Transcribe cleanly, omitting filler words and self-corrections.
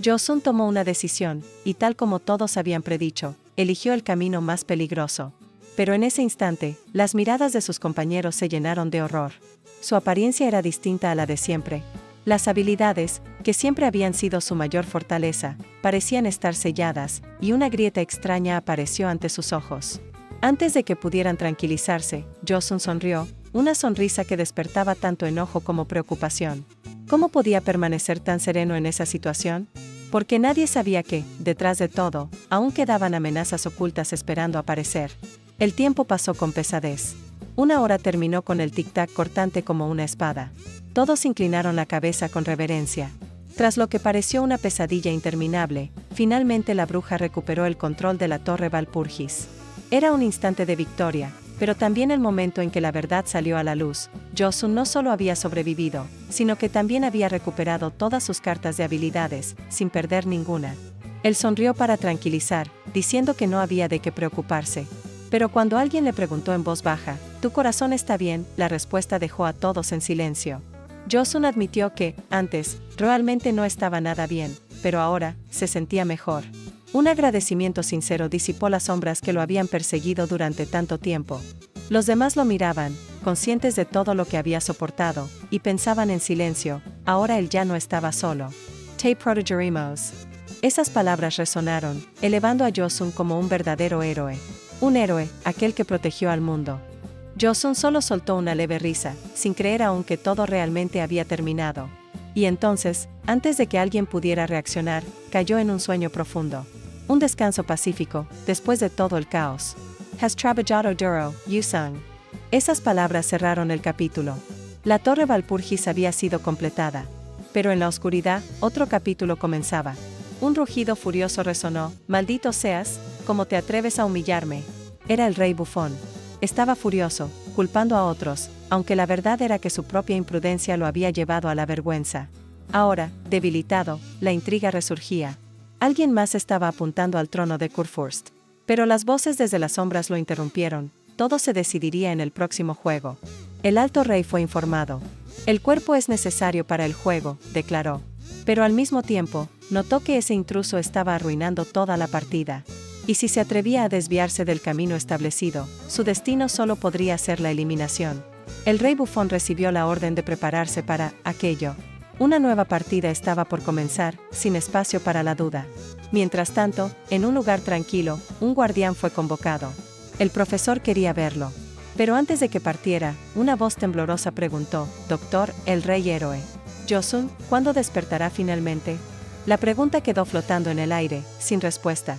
Josun tomó una decisión, y tal como todos habían predicho, eligió el camino más peligroso. Pero en ese instante, las miradas de sus compañeros se llenaron de horror. Su apariencia era distinta a la de siempre. Las habilidades, que siempre habían sido su mayor fortaleza, parecían estar selladas, y una grieta extraña apareció ante sus ojos. Antes de que pudieran tranquilizarse, Josun sonrió, una sonrisa que despertaba tanto enojo como preocupación. ¿Cómo podía permanecer tan sereno en esa situación? Porque nadie sabía que, detrás de todo, aún quedaban amenazas ocultas esperando aparecer. El tiempo pasó con pesadez. Una hora terminó con el tic-tac cortante como una espada. Todos inclinaron la cabeza con reverencia. Tras lo que pareció una pesadilla interminable, finalmente la bruja recuperó el control de la torre Valpurgis. Era un instante de victoria, pero también el momento en que la verdad salió a la luz. Josun no solo había sobrevivido, sino que también había recuperado todas sus cartas de habilidades, sin perder ninguna. Él sonrió para tranquilizar, diciendo que no había de qué preocuparse. Pero cuando alguien le preguntó en voz baja, ¿tu corazón está bien?, la respuesta dejó a todos en silencio. Josun admitió que, antes, realmente no estaba nada bien, pero ahora, se sentía mejor. Un agradecimiento sincero disipó las sombras que lo habían perseguido durante tanto tiempo. Los demás lo miraban, conscientes de todo lo que había soportado, y pensaban en silencio, ahora él ya no estaba solo. Te protegeremos. Esas palabras resonaron, elevando a Josun como un verdadero héroe. Un héroe, aquel que protegió al mundo. Josun solo soltó una leve risa, sin creer aún que todo realmente había terminado. Y entonces, antes de que alguien pudiera reaccionar, cayó en un sueño profundo. Un descanso pacífico, después de todo el caos. Has trabajado duro, Yusung. Esas palabras cerraron el capítulo. La torre Valpurgis había sido completada. Pero en la oscuridad, otro capítulo comenzaba. Un rugido furioso resonó. Maldito seas, ¿cómo te atreves a humillarme? Era el rey bufón. Estaba furioso, culpando a otros, aunque la verdad era que su propia imprudencia lo había llevado a la vergüenza. Ahora, debilitado, la intriga resurgía. Alguien más estaba apuntando al trono de Kurfürst. Pero las voces desde las sombras lo interrumpieron. Todo se decidiría en el próximo juego. El alto rey fue informado. El cuerpo es necesario para el juego, declaró. Pero al mismo tiempo, notó que ese intruso estaba arruinando toda la partida. Y si se atrevía a desviarse del camino establecido, su destino solo podría ser la eliminación. El rey bufón recibió la orden de prepararse para aquello. Una nueva partida estaba por comenzar, sin espacio para la duda. Mientras tanto, en un lugar tranquilo, un guardián fue convocado. El profesor quería verlo. Pero antes de que partiera, una voz temblorosa preguntó, «Doctor, el rey héroe. Josun, ¿cuándo despertará finalmente?» La pregunta quedó flotando en el aire, sin respuesta.